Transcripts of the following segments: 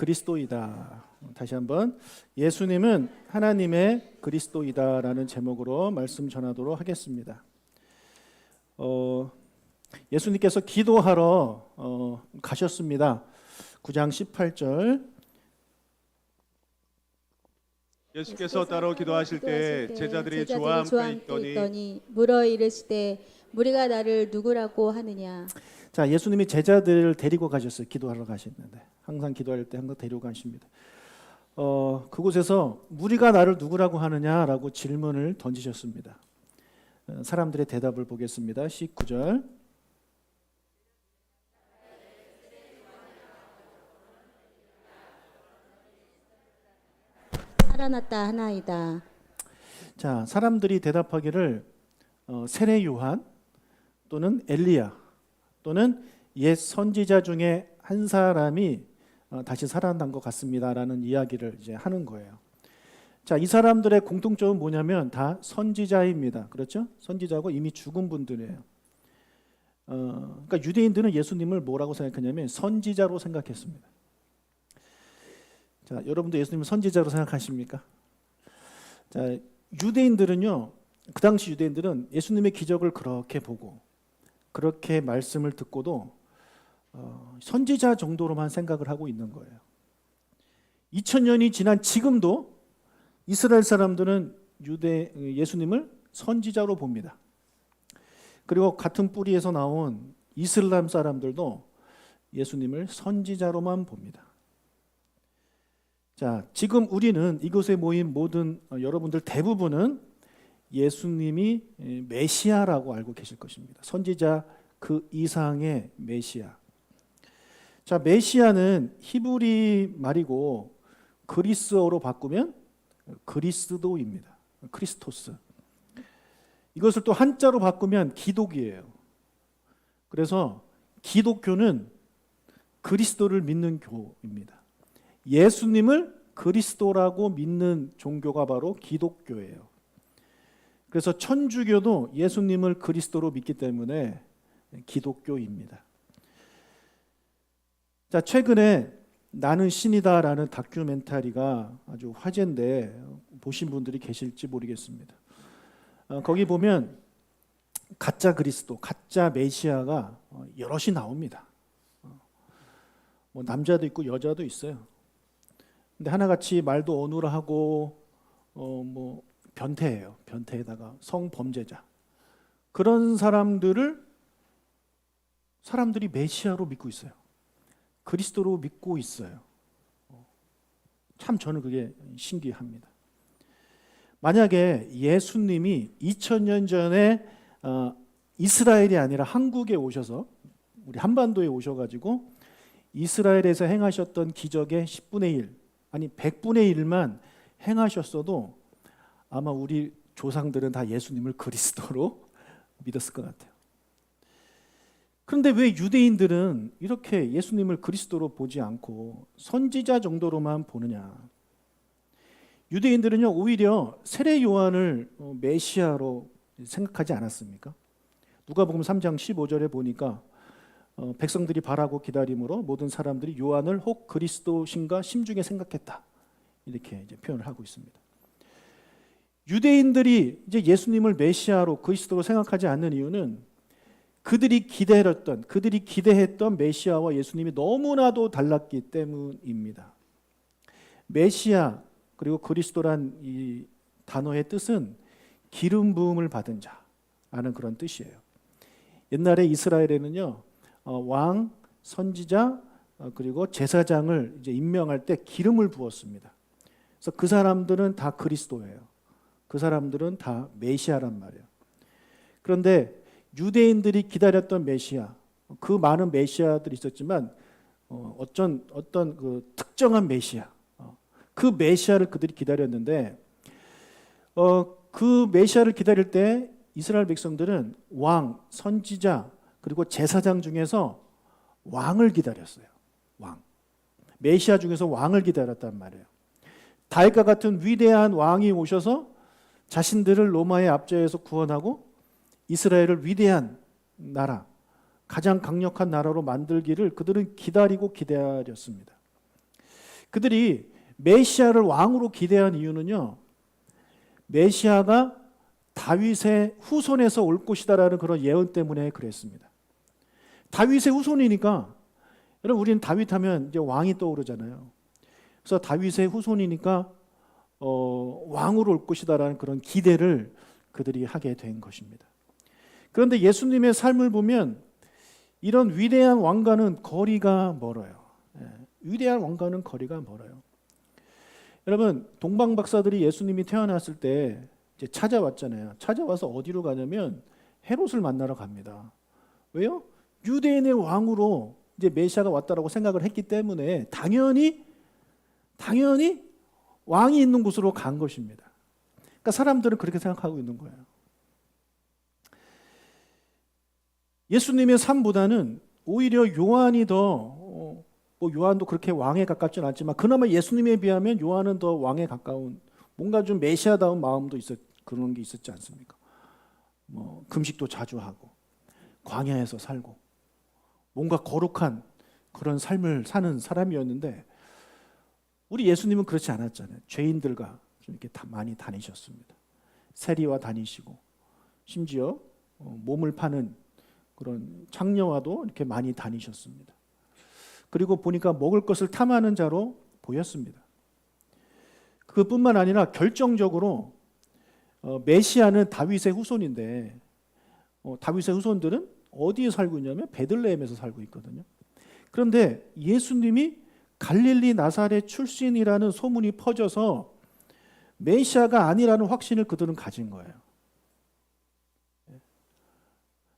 그리스도이다. 다시 한번 예수님은 하나님의 그리스도이다라는 제목으로 말씀 전하도록 하겠습니다. 예수님께서 기도하러 가셨습니다. 9장 18절. 예수께서 따로 기도하실 때 제자들이 주와 함께 있더니 물어 이르시되 무리가 나를 누구라고 하느냐. 자, 예수님이 제자들을 데리고 가셨어요. 기도하러 가셨는데 항상 기도할 때 항상 데리고 가십니다. 그곳에서 무리가 나를 누구라고 하느냐라고 질문을 던지셨습니다. 사람들의 대답을 보겠습니다. 19절. 살아났다 하나이다. 자, 사람들이 대답하기를 세례 요한 또는 엘리야 또는 옛 선지자 중에 한 사람이 다시 살아난 것 같습니다라는 이야기를 이제 하는 거예요. 자, 이 사람들의 공통점은 뭐냐면 다 선지자입니다. 그렇죠? 선지자고 이미 죽은 분들이에요. 그러니까 유대인들은 예수님을 뭐라고 생각했냐면 선지자로 생각했습니다. 자, 여러분도 예수님을 선지자로 생각하십니까? 자, 유대인들은요, 그 당시 유대인들은 예수님의 기적을 그렇게 보고 그렇게 말씀을 듣고도 선지자 정도로만 생각을 하고 있는 거예요. 2000년이 지난 지금도 이스라엘 사람들은 예수님을 선지자로 봅니다. 그리고 같은 뿌리에서 나온 이슬람 사람들도 예수님을 선지자로만 봅니다. 자, 지금 우리는 이곳에 모인 모든 여러분들 대부분은 예수님이 메시아라고 알고 계실 것입니다. 선지자 그 이상의 메시아. 자, 메시아는 히브리 말이고 그리스어로 바꾸면 그리스도입니다. 크리스토스. 이것을 또 한자로 바꾸면 기독이에요. 그래서 기독교는 그리스도를 믿는 교입니다. 예수님을 그리스도라고 믿는 종교가 바로 기독교예요. 그래서 천주교도 예수님을 그리스도로 믿기 때문에 기독교입니다. 자, 최근에 나는 신이다라는 다큐멘터리가 아주 화제인데 보신 분들이 계실지 모르겠습니다. 거기 보면 가짜 그리스도, 가짜 메시아가 여럿이 나옵니다. 뭐 남자도 있고 여자도 있어요. 근데 하나같이 말도 어눌하고 뭐 변태예요. 변태에다가 성범죄자. 그런 사람들이 메시아로 믿고 있어요. 그리스도로 믿고 있어요. 참 저는 그게 신기합니다. 만약에 예수님이 2000년 전에 이스라엘이 아니라 한국에 오셔서 우리 한반도에 오셔가지고 이스라엘에서 행하셨던 기적의 10분의 1 아니 100분의 1만 행하셨어도 아마 우리 조상들은 다 예수님을 그리스도로 믿었을 것 같아요. 그런데 왜 유대인들은 이렇게 예수님을 그리스도로 보지 않고 선지자 정도로만 보느냐? 유대인들은요, 오히려 세례 요한을 메시아로 생각하지 않았습니까? 누가복음 3장 15절에 보니까 백성들이 바라고 기다림으로 모든 사람들이 요한을 혹 그리스도신가 심중에 생각했다. 이렇게 이제 표현을 하고 있습니다. 유대인들이 이제 예수님을 메시아로 그리스도로 생각하지 않는 이유는 그들이 기대했던 메시아와 예수님이 너무나도 달랐기 때문입니다. 메시아 그리고 그리스도란 이 단어의 뜻은 기름 부음을 받은 자라는 그런 뜻이에요. 옛날에 이스라엘에는요, 왕, 선지자 그리고 제사장을 이제 임명할 때 기름을 부었습니다. 그래서 그 사람들은 다 그리스도예요. 그 사람들은 다 메시아란 말이에요. 그런데 유대인들이 기다렸던 메시아, 그 많은 메시아들이 있었지만 어떤 그 특정한 메시아, 그 메시아를 그들이 기다렸는데 그 메시아를 기다릴 때 이스라엘 백성들은 왕, 선지자 그리고 제사장 중에서 왕을 기다렸어요. 왕. 메시아 중에서 왕을 기다렸단 말이에요. 다윗과 같은 위대한 왕이 오셔서 자신들을 로마의 압제에서 구원하고 이스라엘을 위대한 나라, 가장 강력한 나라로 만들기를 그들은 기다렸습니다. 그들이 메시아를 왕으로 기대한 이유는요, 메시아가 다윗의 후손에서 올 것이다라는 그런 예언 때문에 그랬습니다. 다윗의 후손이니까, 여러분 우리는 다윗 하면 이제 왕이 떠오르잖아요. 그래서 다윗의 후손이니까 왕으로 올 것이다라는 그런 기대를 그들이 하게 된 것입니다. 그런데 예수님의 삶을 보면 이런 위대한 왕과는 거리가 멀어요. 위대한 왕과는 거리가 멀어요. 여러분, 동방 박사들이 예수님이 태어났을 때 이제 찾아왔잖아요. 찾아와서 어디로 가냐면 헤롯을 만나러 갑니다. 왜요? 유대인의 왕으로 이제 메시아가 왔다라고 생각을 했기 때문에 당연히 왕이 있는 곳으로 간 것입니다. 그러니까 사람들은 그렇게 생각하고 있는 거예요. 예수님의 삶보다는 오히려 요한이 더, 요한도 그렇게 왕에 가깝진 않지만 그나마 예수님에 비하면 요한은 더 왕에 가까운, 뭔가 좀 메시아다운 마음도 그런 게 있었지 않습니까? 금식도 자주 하고 광야에서 살고 뭔가 거룩한 그런 삶을 사는 사람이었는데, 우리 예수님은 그렇지 않았잖아요. 죄인들과 좀 이렇게 많이 다니셨습니다. 세리와 다니시고 심지어 몸을 파는 그런 창녀와도 이렇게 많이 다니셨습니다. 그리고 보니까 먹을 것을 탐하는 자로 보였습니다. 그뿐만 아니라 결정적으로 메시아는 다윗의 후손인데, 다윗의 후손들은 어디에 살고 있냐면 베들레헴에서 살고 있거든요. 그런데 예수님이 갈릴리 나사렛 출신이라는 소문이 퍼져서 메시아가 아니라는 확신을 그들은 가진 거예요.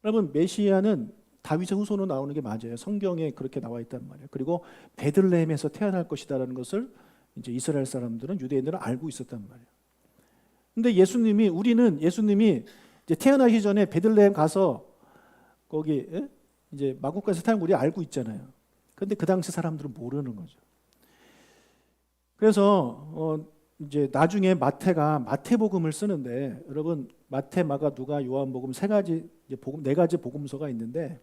여러분, 메시아는 다윗의 후손으로 나오는 게 맞아요. 성경에 그렇게 나와 있단 말이에요. 그리고 베들레헴에서 태어날 것이다라는 것을 이제 이스라엘 사람들은, 유대인들은 알고 있었단 말이에요. 근데 우리는 예수님이 이제 태어나기 전에 베들레헴 가서 거기 이제 마구간에서 태어난 거 우리 알고 있잖아요. 근데 그 당시 사람들은 모르는 거죠. 그래서 이제 나중에 마태가 마태복음을 쓰는데, 여러분 마태, 마가, 누가, 요한복음 네 가지 복음서가 있는데,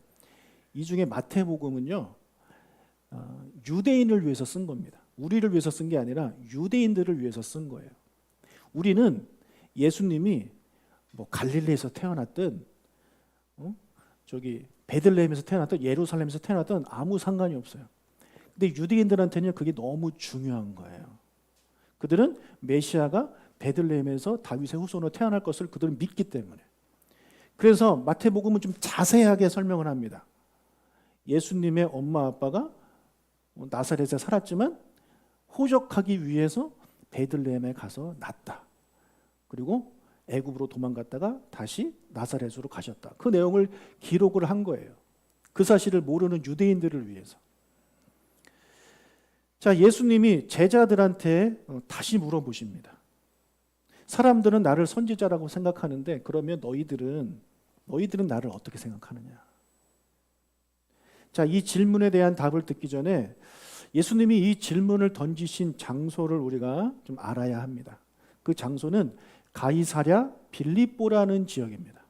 이 중에 마태복음은요 유대인을 위해서 쓴 겁니다. 우리를 위해서 쓴 게 아니라 유대인들을 위해서 쓴 거예요. 우리는 예수님이 갈릴리에서 태어났든 저기 베들레헴에서 태어났든 예루살렘에서 태어났든 아무 상관이 없어요. 근데 유대인들한테는 그게 너무 중요한 거예요. 그들은 메시아가 베들레헴에서 다윗의 후손으로 태어날 것을 그들은 믿기 때문에. 그래서 마태복음은 좀 자세하게 설명을 합니다. 예수님의 엄마 아빠가 나사렛에 살았지만 호적하기 위해서 베들레헴에 가서 났다. 그리고 애굽으로 도망갔다가 다시 나사렛으로 가셨다. 그 내용을 기록을 한 거예요. 그 사실을 모르는 유대인들을 위해서. 자, 예수님이 제자들한테 다시 물어보십니다. 사람들은 나를 선지자라고 생각하는데, 그러면 너희들은 나를 어떻게 생각하느냐? 자, 이 질문에 대한 답을 듣기 전에 예수님이 이 질문을 던지신 장소를 우리가 좀 알아야 합니다. 그 장소는 가이사랴 빌립보라는 지역입니다.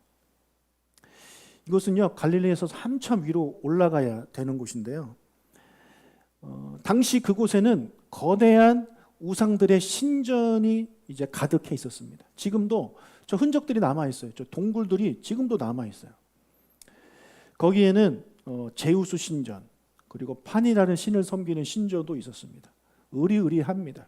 이곳은요 갈릴리에서 한참 위로 올라가야 되는 곳인데요. 당시 그곳에는 거대한 우상들의 신전이 이제 가득해 있었습니다. 지금도 저 흔적들이 남아 있어요. 저 동굴들이 지금도 남아 있어요. 거기에는 제우스 신전, 그리고 판이라는 신을 섬기는 신전도 있었습니다. 으리으리합니다.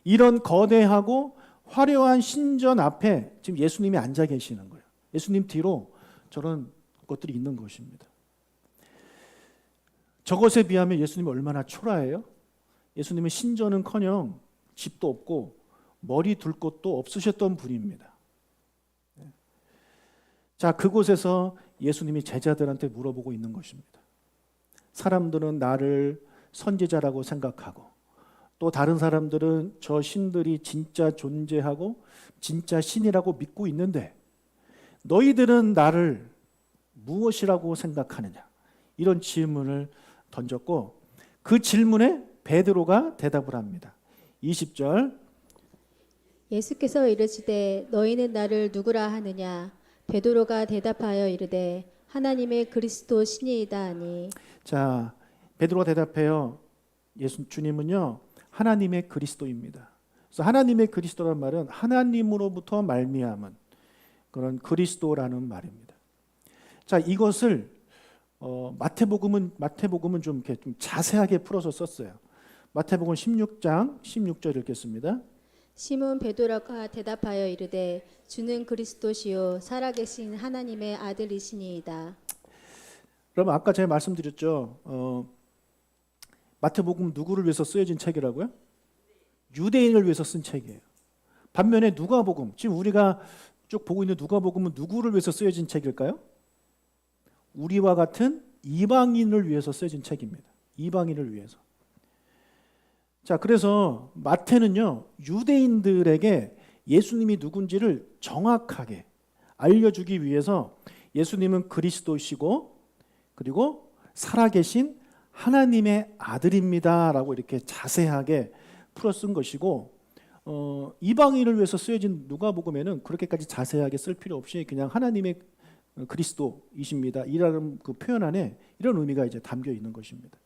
이런 거대하고 화려한 신전 앞에 지금 예수님이 앉아 계시는 거예요. 예수님 뒤로 저런 것들이 있는 것입니다. 저것에 비하면 예수님이 얼마나 초라해요? 예수님은 신전은커녕 집도 없고 머리 둘 곳도 없으셨던 분입니다. 자, 그곳에서 예수님이 제자들한테 물어보고 있는 것입니다. 사람들은 나를 선지자라고 생각하고, 또 다른 사람들은 저 신들이 진짜 존재하고 진짜 신이라고 믿고 있는데, 너희들은 나를 무엇이라고 생각하느냐? 이런 질문을 던졌고, 그 질문에 베드로가 대답을 합니다. 20절. 예수께서 이르시되 너희는 나를 누구라 하느냐? 베드로가 대답하여 이르되 하나님의 그리스도 신이이다 하니. 자, 베드로가 대답해요. 주님은요 하나님의 그리스도입니다. 그래서 하나님의 그리스도란 말은 하나님으로부터 말미암은 그런 그리스도라는 말입니다. 자, 이것을 마태복음은 좀 이렇게 좀 자세하게 풀어서 썼어요. 마태복음 16장 16절 읽겠습니다. 시몬 베드로가 대답하여 이르되 주는 그리스도시요 살아계신 하나님의 아들이시니이다. 그럼 아까 제가 말씀드렸죠. 마태복음 누구를 위해서 쓰여진 책이라고요? 유대인을 위해서 쓴 책이에요. 반면에 누가복음, 지금 우리가 쭉 보고 있는 누가복음은 누구를 위해서 쓰여진 책일까요? 우리와 같은 이방인을 위해서 쓰여진 책입니다. 이방인을 위해서. 자, 그래서 마태는요, 유대인들에게 예수님이 누군지를 정확하게 알려주기 위해서 예수님은 그리스도시고 그리고 살아계신 하나님의 아들입니다라고 이렇게 자세하게 풀어 쓴 것이고, 이방인을 위해서 쓰여진 누가복음에는 그렇게까지 자세하게 쓸 필요 없이 그냥 하나님의 그리스도이십니다 이라는 그 표현 안에 이런 의미가 이제 담겨 있는 것입니다.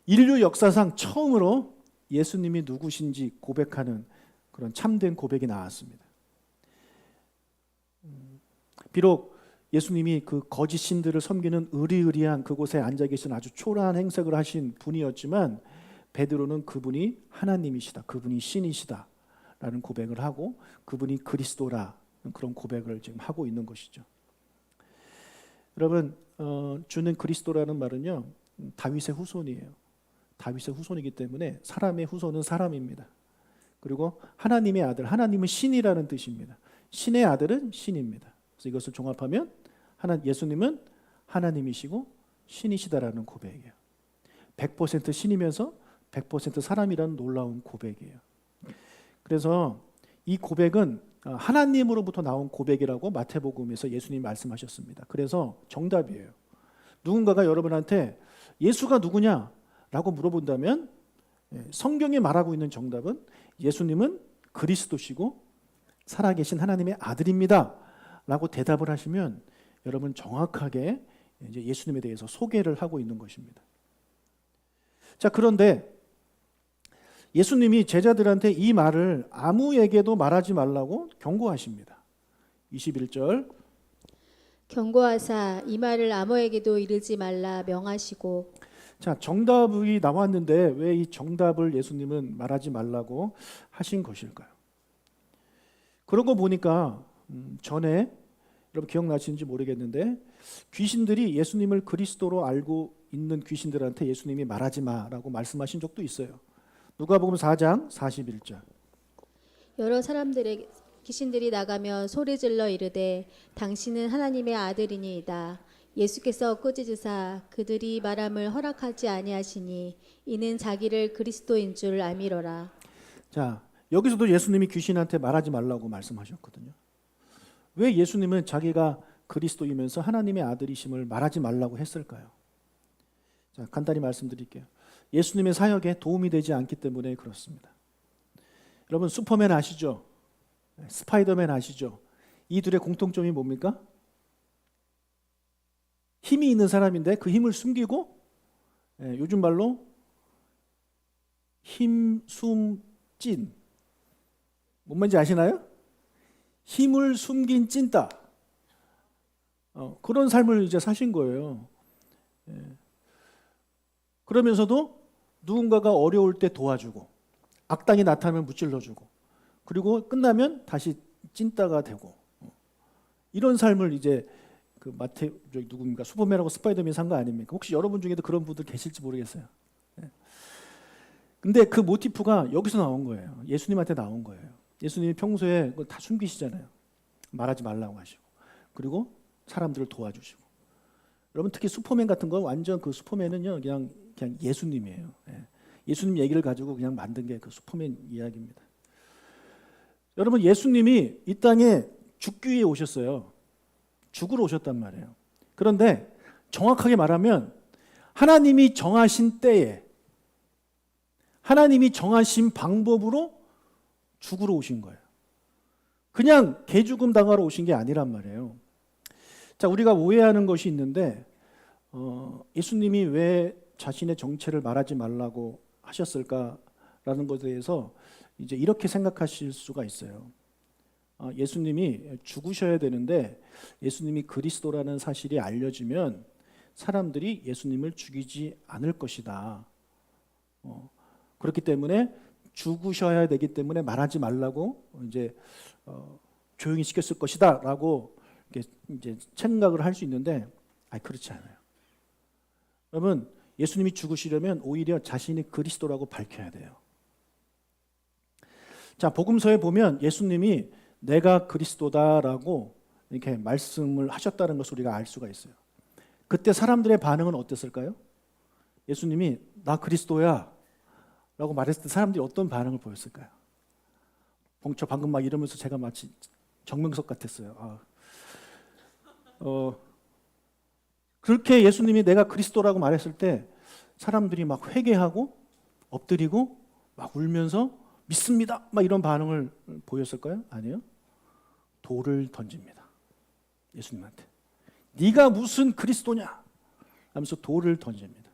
인류 역사상 처음으로 예수님이 누구신지 고백하는 그런 참된 고백이 나왔습니다. 비록 예수님이 그 거짓 신들을 섬기는 의리의리한 그곳에 앉아 계신 아주 초라한 행색을 하신 분이었지만 베드로는 그분이 하나님이시다, 그분이 신이시다 라는 고백을 하고 그분이 그리스도라는 그런 고백을 지금 하고 있는 것이죠. 여러분, 주는 그리스도라는 말은요, 다윗의 후손이에요. 다윗의 후손이기 때문에 사람의 후손은 사람입니다. 그리고 하나님의 아들, 하나님은 신이라는 뜻입니다. 신의 아들은 신입니다. 그래서 이것을 종합하면 예수님은 하나님이시고 신이시다라는 고백이에요. 100% 신이면서 100% 사람이라는 놀라운 고백이에요. 그래서 이 고백은 하나님으로부터 나온 고백이라고 마태복음에서 예수님이 말씀하셨습니다. 그래서 정답이에요. 누군가가 여러분한테 예수가 누구냐라고 물어본다면 성경이 말하고 있는 정답은 예수님은 그리스도시고 살아계신 하나님의 아들입니다 라고 대답을 하시면 여러분 정확하게 이제 예수님에 대해서 소개를 하고 있는 것입니다. 자, 그런데 예수님이 제자들한테 이 말을 아무에게도 말하지 말라고 경고하십니다. 21절. 경고하사 이 말을 아무에게도 이르지 말라 명하시고. 자, 정답이 나왔는데 왜 이 정답을 예수님은 말하지 말라고 하신 것일까요? 그런 거 보니까 전에 여러분 기억나시는지 모르겠는데 귀신들이 예수님을 그리스도로 알고 있는 귀신들한테 예수님이 말하지 마라고 말씀하신 적도 있어요. 누가복음 4장 41절. 여러 사람들의 귀신들이 나가며 소리질러 이르되 당신은 하나님의 아들이니이다. 예수께서 꾸짖으사 그들이 말함을 허락하지 아니하시니 이는 자기를 그리스도인 줄 알미러라. 자, 여기서도 예수님이 귀신한테 말하지 말라고 말씀하셨거든요. 왜 예수님은 자기가 그리스도이면서 하나님의 아들이심을 말하지 말라고 했을까요? 자, 간단히 말씀드릴게요. 예수님의 사역에 도움이 되지 않기 때문에 그렇습니다. 여러분 슈퍼맨 아시죠? 스파이더맨 아시죠? 이 둘의 공통점이 뭡니까? 힘이 있는 사람인데 그 힘을 숨기고 요즘 말로 힘숨찐, 뭔 말인지 아시나요? 힘을 숨긴 찐따, 그런 삶을 이제 사신 거예요. 그러면서도 누군가가 어려울 때 도와주고 악당이 나타나면 무찔러주고 그리고 끝나면 다시 찐따가 되고 이런 삶을 이제 그 누굽니까? 슈퍼맨하고 스파이더맨이 산 거 아닙니까? 혹시 여러분 중에도 그런 분들 계실지 모르겠어요. 근데 그 모티프가 여기서 나온 거예요. 예수님한테 나온 거예요. 예수님이 평소에 그걸 다 숨기시잖아요. 말하지 말라고 하시고 그리고 사람들을 도와주시고. 여러분 특히 슈퍼맨 같은 거 완전 그 슈퍼맨은요 그냥 예수님이에요. 예수님 얘기를 가지고 그냥 만든 게 그 슈퍼맨 이야기입니다. 여러분 예수님이 이 땅에 죽기 위해 오셨어요. 죽으러 오셨단 말이에요. 그런데 정확하게 말하면 하나님이 정하신 때에 하나님이 정하신 방법으로 죽으러 오신 거예요. 그냥 개죽음 당하러 오신 게 아니란 말이에요. 자, 우리가 오해하는 것이 있는데 예수님이 왜 자신의 정체를 말하지 말라고 하셨을까 그리스도냐라는 것에 대해서 이제 이렇게 생각하실 수가 있어요. 예수님이 죽으셔야 되는데 예수님이 그리스도라는 사실이 알려지면 사람들이 예수님을 죽이지 않을 것이다. 그렇기 때문에 죽으셔야 되기 때문에 말하지 말라고 이제 조용히 시켰을 것이다라고 이제 생각을 할 수 있는데, 그렇지 않아요. 여러분, 예수님이 죽으시려면 오히려 자신이 그리스도라고 밝혀야 돼요. 자, 복음서에 보면 예수님이 내가 그리스도다라고 이렇게 말씀을 하셨다는 것을 우리가 알 수가 있어요. 그때 사람들의 반응은 어땠을까요? 예수님이 나 그리스도야 라고 말했을 때 사람들이 어떤 반응을 보였을까요? 봉처 방금 막 이러면서 제가 마치 정명석 같았어요. 그렇게 예수님이 내가 그리스도라고 말했을 때 사람들이 막 회개하고 엎드리고 막 울면서 믿습니다 막 이런 반응을 보였을까요? 아니요. 돌을 던집니다. 예수님한테. 네가 무슨 그리스도냐 하면서 돌을 던집니다.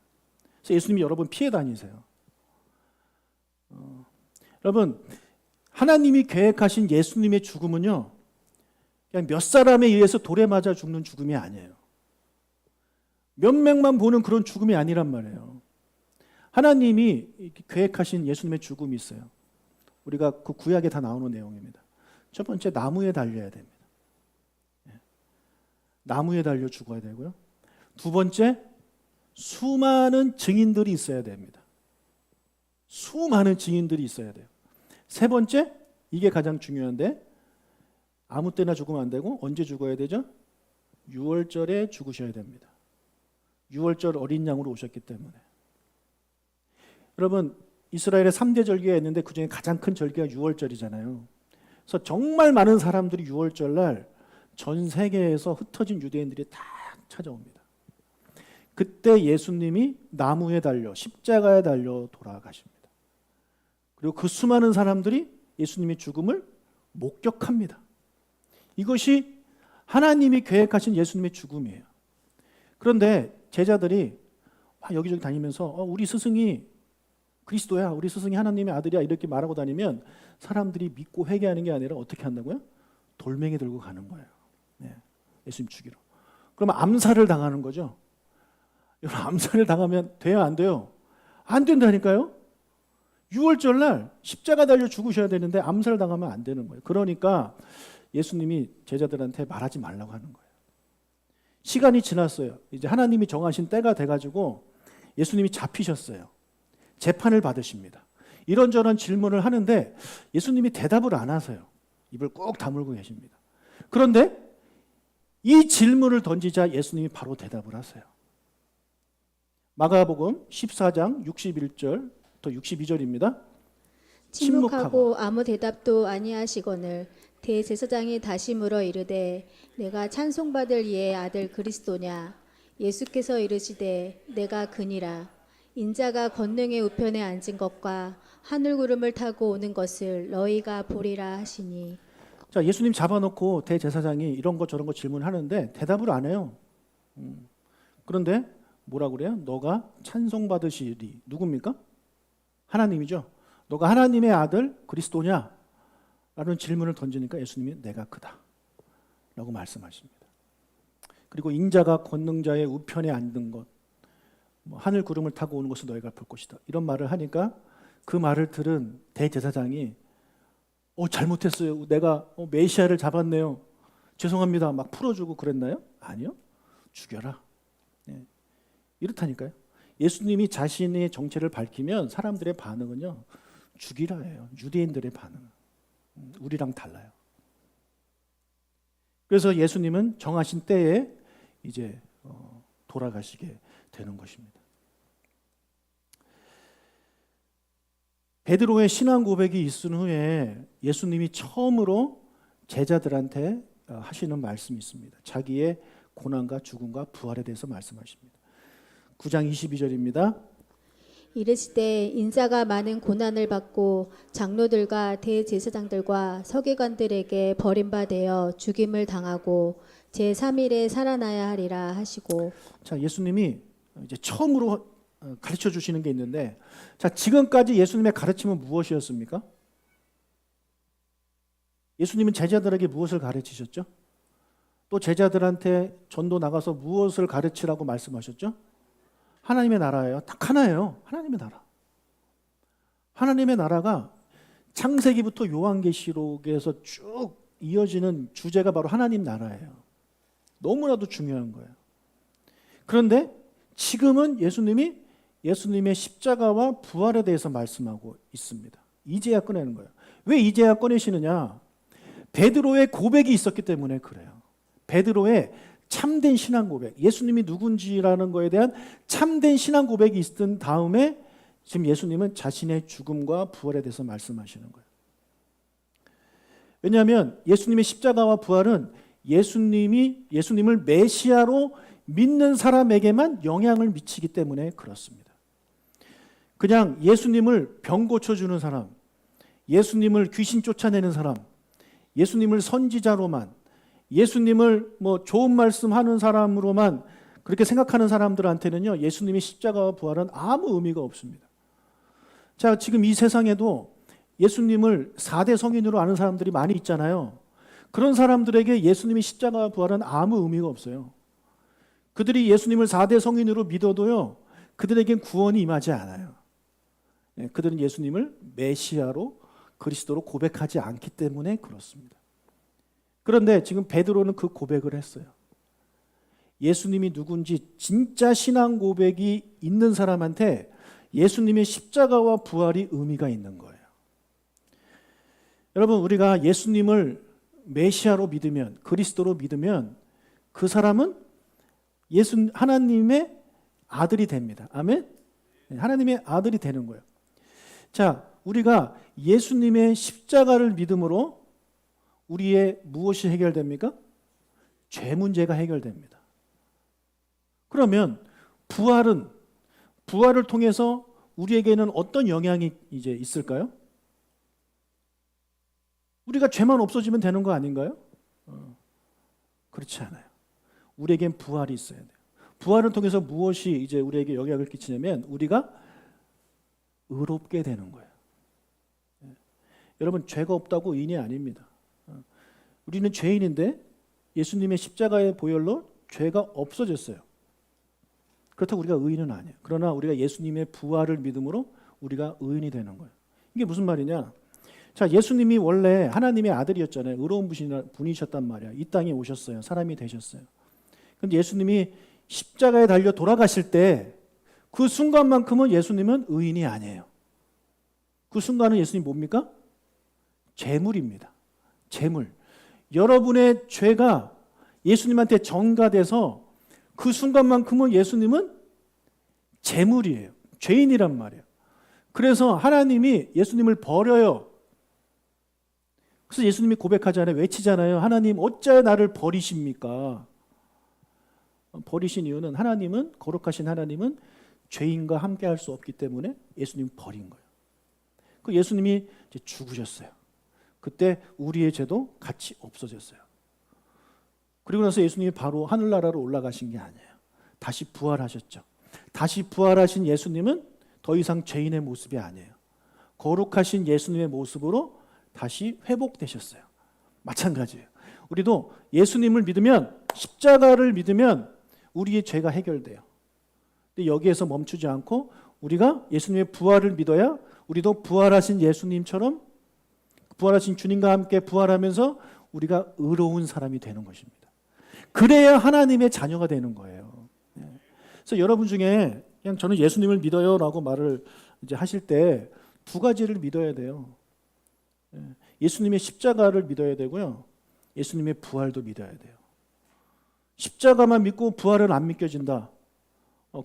그래서 예수님이 여러 번 피해 다니세요. 여러분, 하나님이 계획하신 예수님의 죽음은요, 그냥 몇 사람에 의해서 돌에 맞아 죽는 죽음이 아니에요. 몇 명만 보는 그런 죽음이 아니란 말이에요. 하나님이 계획하신 예수님의 죽음이 있어요. 우리가 그 구약에 다 나오는 내용입니다. 첫 번째, 나무에 달려야 됩니다. 나무에 달려 죽어야 되고요. 두 번째, 수많은 증인들이 있어야 됩니다. 수많은 증인들이 있어야 돼요. 세 번째, 이게 가장 중요한데, 아무 때나 죽으면 안 되고 언제 죽어야 되죠? 유월절에 죽으셔야 됩니다. 유월절 어린 양으로 오셨기 때문에. 여러분, 이스라엘의 3대 절기가 있는데 그중에 가장 큰 절기가 유월절이잖아요. 그래서 정말 많은 사람들이 유월절날 전 세계에서 흩어진 유대인들이 다 찾아옵니다. 그때 예수님이 나무에 달려 십자가에 달려 돌아가십니다. 그리고 그 수많은 사람들이 예수님의 죽음을 목격합니다. 이것이 하나님이 계획하신 예수님의 죽음이에요. 그런데 제자들이 여기저기 다니면서 우리 스승이 그리스도야, 우리 스승이 하나님의 아들이야 이렇게 말하고 다니면 사람들이 믿고 회개하는 게 아니라 어떻게 한다고요? 돌멩이 들고 가는 거예요. 네, 예수님 죽이러. 그러면 암살을 당하는 거죠. 여러분, 암살을 당하면 돼요, 안 돼요? 안 된다니까요. 6월절 날 십자가 달려 죽으셔야 되는데 암살 당하면 안 되는 거예요. 그러니까 예수님이 제자들한테 말하지 말라고 하는 거예요. 시간이 지났어요. 이제 하나님이 정하신 때가 돼가지고 예수님이 잡히셨어요. 재판을 받으십니다. 이런저런 질문을 하는데 예수님이 대답을 안 하세요. 입을 꾹 다물고 계십니다. 그런데 이 질문을 던지자 예수님이 바로 대답을 하세요. 마가복음 14장 61절 또 62절입니다. 침묵하고 아무 대답도 아니하시거늘 대제사장이 다시 물어 이르되 내가 찬송받을 이의 아들 그리스도냐? 예수께서 이르시되 내가 그니라. 인자가 권능의 우편에 앉은 것과 하늘 구름을 타고 오는 것을 너희가 보리라 하시니. 자, 예수님 잡아놓고 대제사장이 이런 거 저런 거 질문하는데 대답을 안 해요. 그런데 뭐라고 그래요? 너가 찬송받으시리. 누굽니까? 하나님이죠. 너가 하나님의 아들 그리스도냐? 라는 질문을 던지니까 예수님이 내가 그다 라고 말씀하십니다. 그리고 인자가 권능자의 우편에 앉는 것, 하늘 구름을 타고 오는 것을 너희가 볼 것이다, 이런 말을 하니까 그 말을 들은 대제사장이 잘못했어요. 내가 메시아를 잡았네요. 죄송합니다. 막 풀어주고 그랬나요? 아니요. 죽여라. 네. 이렇다니까요. 예수님이 자신의 정체를 밝히면 사람들의 반응은요, 죽이라예요. 유대인들의 반응은. 우리랑 달라요. 그래서 예수님은 정하신 때에 이제 돌아가시게 되는 것입니다. 베드로의 신앙 고백이 있은 후에 예수님이 처음으로 제자들한테 하시는 말씀이 있습니다. 자기의 고난과 죽음과 부활에 대해서 말씀하십니다. 9장 22절입니다. 이르시되 인자가 많은 고난을 받고 장로들과 대제사장들과 서기관들에게 버림받아 죽임을 당하고 제3일에 살아나야 하리라 하시고. 자, 예수님이 이제 처음으로 가르쳐 주시는 게 있는데, 자, 지금까지 예수님의 가르침은 무엇이었습니까? 예수님은 제자들에게 무엇을 가르치셨죠? 또 제자들한테 전도 나가서 무엇을 가르치라고 말씀하셨죠? 하나님의 나라예요. 딱 하나예요. 하나님의 나라. 하나님의 나라가 창세기부터 요한계시록에서 쭉 이어지는 주제가 바로 하나님 나라예요. 너무나도 중요한 거예요. 그런데 지금은 예수님의 십자가와 부활에 대해서 말씀하고 있습니다. 이제야 꺼내는 거예요. 왜 이제야 꺼내시느냐? 베드로의 고백이 있었기 때문에 그래요. 베드로의 참된 신앙 고백, 예수님이 누군지라는 거에 대한 참된 신앙 고백이 있은 다음에 지금 예수님은 자신의 죽음과 부활에 대해서 말씀하시는 거예요. 왜냐하면 예수님의 십자가와 부활은 예수님을 메시아로 믿는 사람에게만 영향을 미치기 때문에 그렇습니다. 그냥 예수님을 병 고쳐주는 사람, 예수님을 귀신 쫓아내는 사람, 예수님을 선지자로만, 예수님을 뭐 좋은 말씀하는 사람으로만 그렇게 생각하는 사람들한테는요, 예수님의 십자가와 부활은 아무 의미가 없습니다. 자, 지금 이 세상에도 예수님을 4대 성인으로 아는 사람들이 많이 있잖아요. 그런 사람들에게 예수님의 십자가와 부활은 아무 의미가 없어요. 그들이 예수님을 4대 성인으로 믿어도요, 그들에겐 구원이 임하지 않아요. 그들은 예수님을 메시아로, 그리스도로 고백하지 않기 때문에 그렇습니다. 그런데 지금 베드로는 그 고백을 했어요. 예수님이 누군지 진짜 신앙 고백이 있는 사람한테 예수님의 십자가와 부활이 의미가 있는 거예요. 여러분, 우리가 예수님을 메시아로 믿으면, 그리스도로 믿으면 그 사람은 하나님의 아들이 됩니다. 아멘? 하나님의 아들이 되는 거예요. 자, 우리가 예수님의 십자가를 믿음으로 우리의 무엇이 해결됩니까? 죄 문제가 해결됩니다. 그러면 부활을 통해서 우리에게는 어떤 영향이 이제 있을까요? 우리가 죄만 없어지면 되는 거 아닌가요? 그렇지 않아요. 우리에겐 부활이 있어야 돼요. 부활을 통해서 무엇이 이제 우리에게 영향을 끼치냐면 우리가 의롭게 되는 거예요. 여러분, 죄가 없다고 의인이 아닙니다. 우리는 죄인인데 예수님의 십자가의 보혈로 죄가 없어졌어요. 그렇다고 우리가 의인은 아니에요. 그러나 우리가 예수님의 부활을 믿음으로 우리가 의인이 되는 거예요. 이게 무슨 말이냐? 자, 예수님이 원래 하나님의 아들이었잖아요. 의로운 분이셨단 말이야. 이 땅에 오셨어요. 사람이 되셨어요. 그런데 예수님이 십자가에 달려 돌아가실 때 그 순간만큼은 예수님은 의인이 아니에요. 그 순간은 예수님 뭡니까? 재물입니다. 재물. 여러분의 죄가 예수님한테 전가돼서 그 순간만큼은 예수님은 재물이에요. 죄인이란 말이에요. 그래서 하나님이 예수님을 버려요. 그래서 예수님이 고백하잖아요. 외치잖아요. 하나님 어찌하여 나를 버리십니까? 버리신 이유는 거룩하신 하나님은 죄인과 함께 할 수 없기 때문에 예수님 버린 거예요. 그 예수님이 이제 죽으셨어요. 그때 우리의 죄도 같이 없어졌어요. 그리고 나서 예수님이 바로 하늘나라로 올라가신 게 아니에요. 다시 부활하셨죠. 다시 부활하신 예수님은 더 이상 죄인의 모습이 아니에요. 거룩하신 예수님의 모습으로 다시 회복되셨어요. 마찬가지예요. 우리도 예수님을 믿으면, 십자가를 믿으면 우리의 죄가 해결돼요. 근데 여기에서 멈추지 않고 우리가 예수님의 부활을 믿어야 우리도 부활하신 예수님처럼, 부활하신 주님과 함께 부활하면서 우리가 의로운 사람이 되는 것입니다. 그래야 하나님의 자녀가 되는 거예요. 그래서 여러분 중에 그냥 저는 예수님을 믿어요라고 말을 이제 하실 때 두 가지를 믿어야 돼요. 예수님의 십자가를 믿어야 되고요. 예수님의 부활도 믿어야 돼요. 십자가만 믿고 부활은 안 믿겨진다.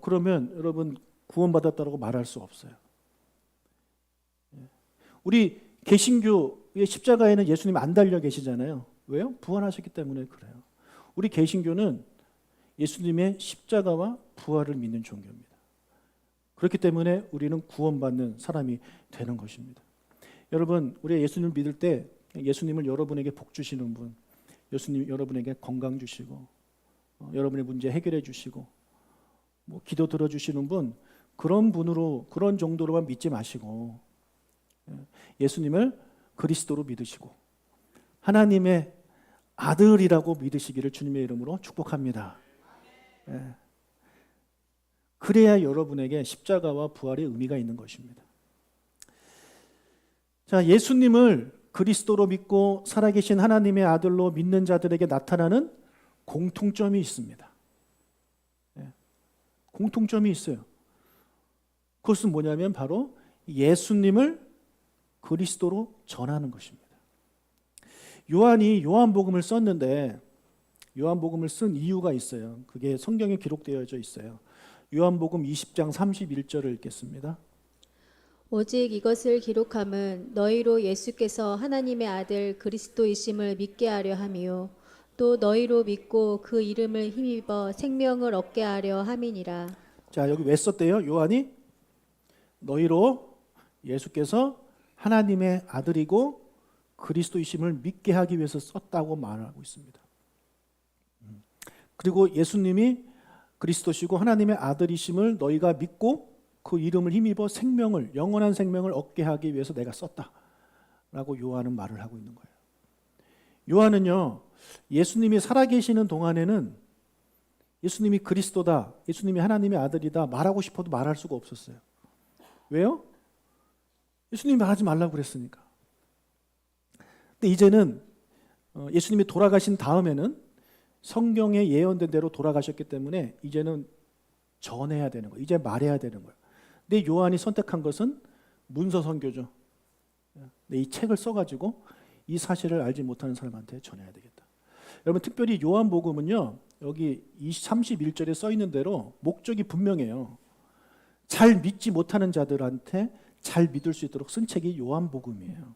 그러면 여러분 구원받았다고 말할 수 없어요. 우리 개신교의 십자가에는 예수님 안 달려 계시잖아요. 왜요? 부활하셨기 때문에 그래요. 우리 개신교는 예수님의 십자가와 부활을 믿는 종교입니다. 그렇기 때문에 우리는 구원받는 사람이 되는 것입니다. 여러분, 우리 예수님을 믿을 때 예수님을 여러분에게 복 주시는 분, 예수님 여러분에게 건강 주시고 여러분의 문제 해결해 주시고 기도 들어주시는 분, 그런 분으로 그런 정도로만 믿지 마시고 예수님을 그리스도로 믿으시고 하나님의 아들이라고 믿으시기를 주님의 이름으로 축복합니다. 그래야 여러분에게 십자가와 부활의 의미가 있는 것입니다. 자, 예수님을 그리스도로 믿고 살아계신 하나님의 아들로 믿는 자들에게 나타나는 공통점이 있습니다. 공통점이 있어요. 그것은 뭐냐면 바로 예수님을 그리스도로 전하는 것입니다. 요한이 요한복음을 썼는데 요한복음을 쓴 이유가 있어요. 그게 성경에 기록되어져 있어요. 요한복음 20장 31절을 읽겠습니다. 오직 이것을 기록함은 너희로 예수께서 하나님의 아들 그리스도이심을 믿게 하려 함이요 또 너희로 믿고 그 이름을 힘입어 생명을 얻게 하려 함이니라. 자, 여기 왜 썼대요? 요한이 너희로 예수께서 하나님의 아들이고 그리스도이심을 믿게 하기 위해서 썼다고 말하고 있습니다. 그리고 예수님이 그리스도시고 하나님의 아들이심을 너희가 믿고 그 이름을 힘입어 생명을, 영원한 생명을 얻게 하기 위해서 내가 썼다라고 요한은 말을 하고 있는 거예요. 요한은요, 예수님이 살아계시는 동안에는 예수님이 그리스도다, 예수님이 하나님의 아들이다 말하고 싶어도 말할 수가 없었어요. 왜요? 예수님이 말하지 말라고 그랬으니까. 근데 이제는 예수님이 돌아가신 다음에는 성경에 예언된 대로 돌아가셨기 때문에 이제는 전해야 되는 거예요. 이제 말해야 되는 거예요. 근데 요한이 선택한 것은 문서 선교죠. 이 책을 써가지고 이 사실을 알지 못하는 사람한테 전해야 되겠다. 여러분, 특별히 요한복음은요, 여기 31절에 써 있는 대로 목적이 분명해요. 잘 믿지 못하는 자들한테 잘 믿을 수 있도록 쓴 책이 요한복음이에요.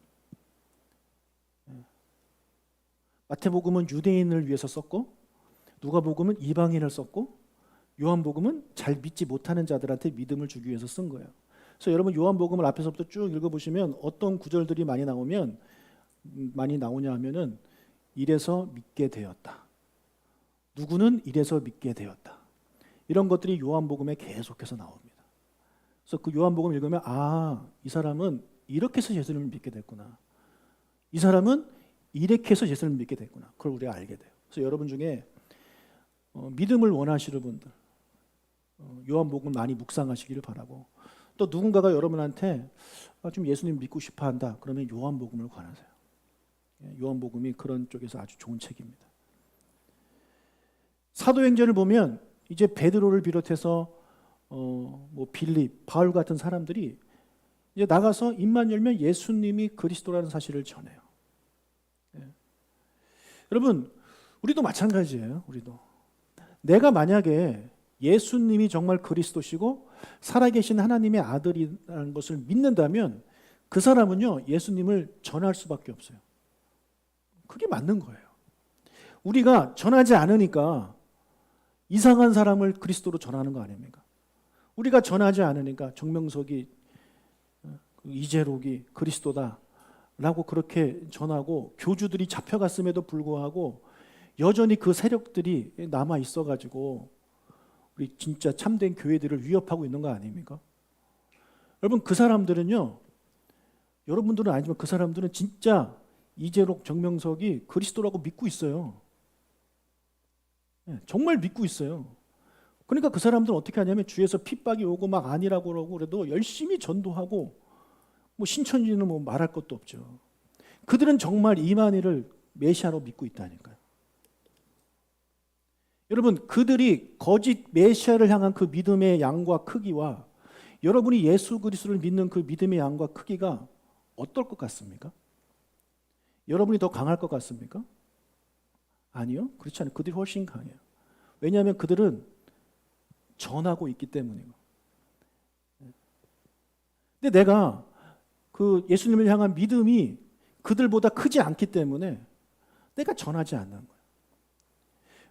마태복음은 유대인을 위해서 썼고, 누가복음은 이방인을 썼고, 요한복음은 잘 믿지 못하는 자들한테 믿음을 주기 위해서 쓴 거예요. 그래서 여러분 요한복음을 앞에서부터 쭉 읽어보시면 어떤 구절들이 많이 나오냐 하면은 이래서 믿게 되었다. 누구는 이래서 믿게 되었다. 이런 것들이 요한복음에 계속해서 나옵니다. 그래서 그 요한복음 읽으면 이 사람은 이렇게 해서 예수님을 믿게 됐구나. 이 사람은 이렇게 해서 예수님을 믿게 됐구나. 그걸 우리가 알게 돼요. 그래서 여러분 중에 믿음을 원하시는 분들 요한복음 많이 묵상하시기를 바라고, 또 누군가가 여러분한테 좀 예수님 믿고 싶어 한다. 그러면 요한복음을 관하세요. 요한복음이 그런 쪽에서 아주 좋은 책입니다. 사도행전을 보면 이제 베드로를 비롯해서 빌립, 바울 같은 사람들이 이제 나가서 입만 열면 예수님이 그리스도라는 사실을 전해요. 여러분, 우리도 마찬가지예요. 우리도 내가 만약에 예수님이 정말 그리스도시고 살아계신 하나님의 아들이라는 것을 믿는다면 그 사람은요, 예수님을 전할 수밖에 없어요. 그게 맞는 거예요. 우리가 전하지 않으니까 이상한 사람을 그리스도로 전하는 거 아닙니까? 우리가 전하지 않으니까 정명석이, 이재록이 그리스도다라고 그렇게 전하고 교주들이 잡혀갔음에도 불구하고 여전히 그 세력들이 남아 있어가지고 우리 진짜 참된 교회들을 위협하고 있는 거 아닙니까? 여러분, 그 사람들은요, 여러분들은 아니지만 그 사람들은 진짜 이재록, 정명석이 그리스도라고 믿고 있어요. 정말 믿고 있어요. 그러니까 그 사람들은 어떻게 하냐면 주에서 핍박이 오고 막 아니라고 그러고 그래도 열심히 전도하고 신천지는 말할 것도 없죠. 그들은 정말 이만희를 메시아로 믿고 있다니까요. 여러분, 그들이 거짓 메시아를 향한 그 믿음의 양과 크기와 여러분이 예수 그리스도를 믿는 그 믿음의 양과 크기가 어떨 것 같습니까? 여러분이 더 강할 것 같습니까? 아니요, 그렇지 않아요. 그들이 훨씬 강해요. 왜냐하면 그들은 전하고 있기 때문이고. 근데 내가 그 예수님을 향한 믿음이 그들보다 크지 않기 때문에 내가 전하지 않는 거예요.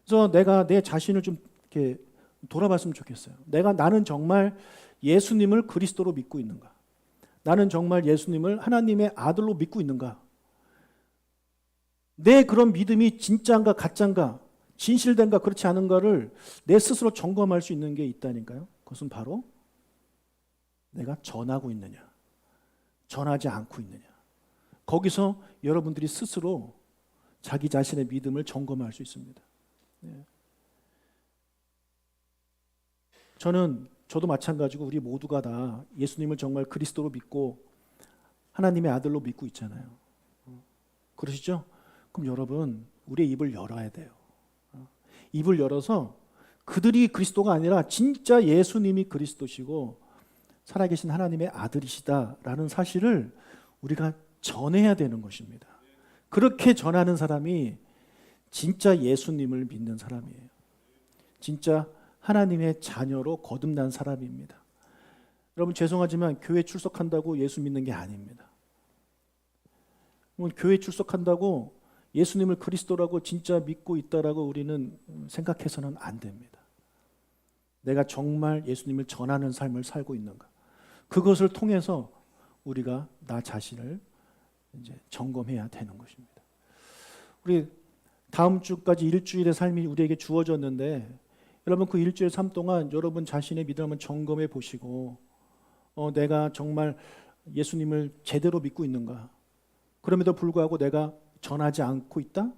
그래서 내가 내 자신을 좀 이렇게 돌아봤으면 좋겠어요. 나는 정말 예수님을 그리스도로 믿고 있는가? 나는 정말 예수님을 하나님의 아들로 믿고 있는가? 내 그런 믿음이 진짜인가 가짜인가, 진실된가 그렇지 않은가를 내 스스로 점검할 수 있는 게 있다니까요. 그것은 바로 내가 전하고 있느냐, 전하지 않고 있느냐. 거기서 여러분들이 스스로 자기 자신의 믿음을 점검할 수 있습니다. 저도 마찬가지고 우리 모두가 다 예수님을 정말 그리스도로 믿고 하나님의 아들로 믿고 있잖아요. 그러시죠? 그럼 여러분, 우리의 입을 열어야 돼요. 입을 열어서 그들이 그리스도가 아니라 진짜 예수님이 그리스도시고 살아계신 하나님의 아들이시다라는 사실을 우리가 전해야 되는 것입니다. 그렇게 전하는 사람이 진짜 예수님을 믿는 사람이에요. 진짜 하나님의 자녀로 거듭난 사람입니다. 여러분, 죄송하지만 교회 출석한다고 예수 믿는 게 아닙니다. 교회 출석한다고 예수님을 그리스도라고 진짜 믿고 있다라고 우리는 생각해서는 안 됩니다. 내가 정말 예수님을 전하는 삶을 살고 있는가? 그것을 통해서 우리가 나 자신을 이제 점검해야 되는 것입니다. 우리 다음 주까지 일주일의 삶이 우리에게 주어졌는데, 여러분 그 일주일 삶 동안 여러분 자신의 믿음을 한번 점검해 보시고, 내가 정말 예수님을 제대로 믿고 있는가? 그럼에도 불구하고 내가 전하지 않고 있다?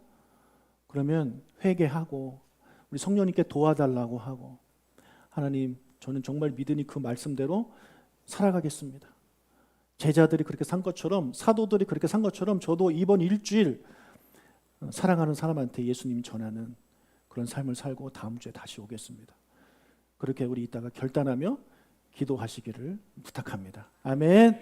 그러면 회개하고 우리 성령님께 도와달라고 하고, 하나님, 저는 정말 믿으니 그 말씀대로 살아가겠습니다. 제자들이 그렇게 산 것처럼, 사도들이 그렇게 산 것처럼 저도 이번 일주일 사랑하는 사람한테 예수님 전하는 그런 삶을 살고 다음 주에 다시 오겠습니다. 그렇게 우리 이따가 결단하며 기도하시기를 부탁합니다. 아멘.